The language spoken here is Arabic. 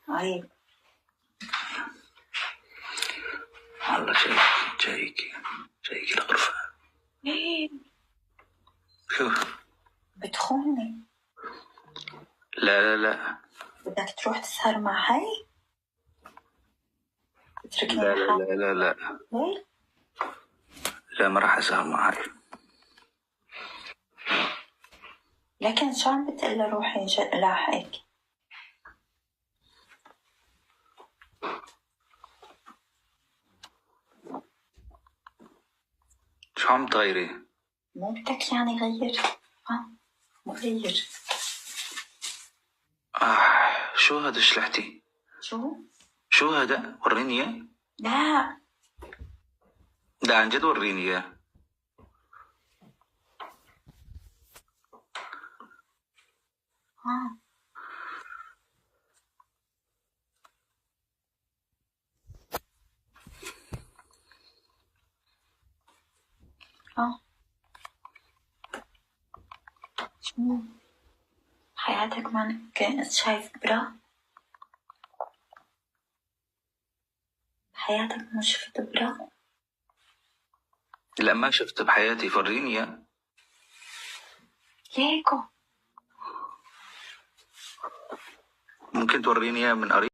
عيب. والله جايكي الغرفة. ليه شوف. بتخوني؟ لا بدك تروح تسهر مع هاي؟ تتركني لحالي؟ لا ليه؟ لا، ما راح اسهر معك. لكن شو عم بتقلي روحي لاحقك؟ شو عم تغيري؟ مو بدك يعني غير؟ مغير. شو هذا شلحتي؟ شو هذا؟ وريني اياه. لا عن جد وريني اياه. شو حياتك مانك شايف برا؟ حياتك ما شفت برا؟ لا ما شفت بحياتي، فريني اياه. ليكو ممكن توريني اياه من قريب؟